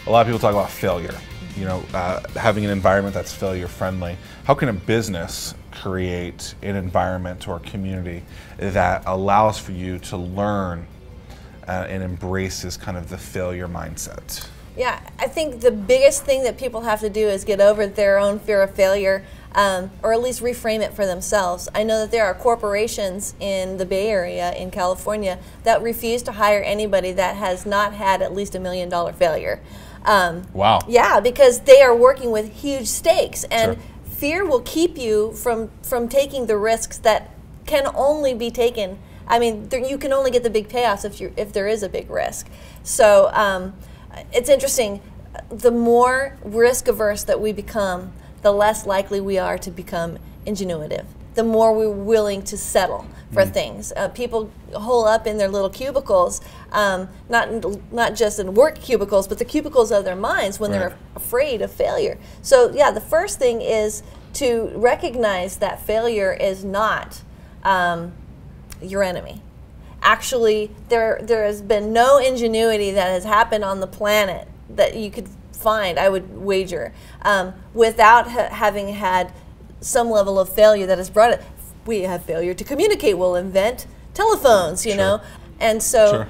a lot of people talk about failure, having an environment that's failure friendly. How can a business create an environment or community that allows for you to learn and embraces kind of the failure mindset? Yeah, I think the biggest thing that people have to do is get over their own fear of failure, or at least reframe it for themselves. I know that there are corporations in the Bay Area in California that refuse to hire anybody that has not had at least $1 million failure. Wow. Yeah, because they are working with huge stakes, and Sure. fear will keep you from taking the risks that can only be taken. I mean, you can only get the big payoffs if there is a big risk. So it's interesting. The more risk averse that we become, the less likely we are to become ingenuitive. The more we're willing to settle for things. People hole up in their little cubicles, not just in work cubicles, but the cubicles of their minds when they're afraid of failure. So yeah, the first thing is to recognize that failure is not your enemy. Actually, there has been no ingenuity that has happened on the planet that you could find, I would wager, without having had some level of failure that has brought it. We have failure to communicate. We'll invent telephones, you know. And so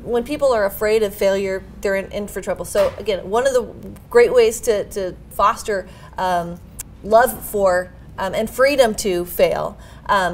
when people are afraid of failure, they're in for trouble. So again, one of the great ways to foster love for and freedom to fail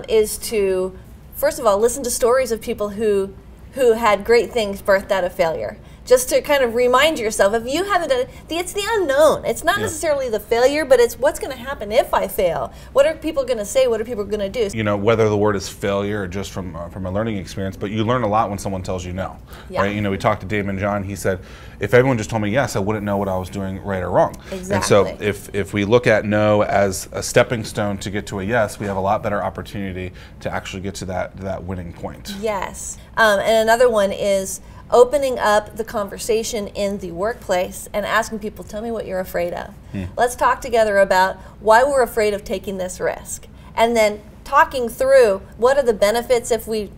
is to, first of all, listen to stories of people who had great things birthed out of failure. Just to kind of remind yourself, if you haven't done it, it's the unknown. It's not necessarily the failure, but it's what's going to happen if I fail. What are people going to say? What are people going to do? You know, whether the word is failure or just from a learning experience, but you learn a lot when someone tells you no. Yeah. Right? You know, we talked to Damon John. He said, if everyone just told me yes, I wouldn't know what I was doing right or wrong. Exactly. And so if we look at no as a stepping stone to get to a yes, we have a lot better opportunity to actually get to that winning point. Yes. And another one is opening up the conversation in the workplace and asking people, tell me what you're afraid of. Let's talk together about why we're afraid of taking this risk. And then talking through what are the benefits if we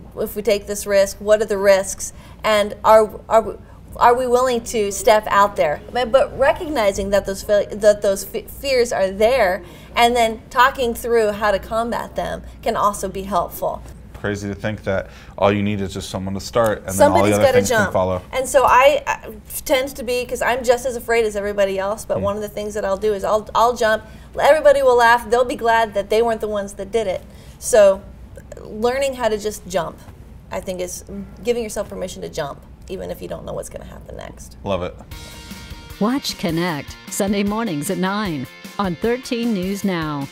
take this risk, what are the risks, and are we willing to step out there? But recognizing that those fears are there, and then talking through how to combat them can also be helpful. Crazy to think that all you need is just someone to start, and Somebody's then all the other things jump. can follow. And so I tend to be, because I'm just as afraid as everybody else, but one of the things that I'll do is I'll jump. Everybody will laugh. They'll be glad that they weren't the ones that did it. So learning how to just jump, I think, is giving yourself permission to jump, even if you don't know what's going to happen next. Love it. Watch Connect, Sunday mornings at 9 on 13 News Now.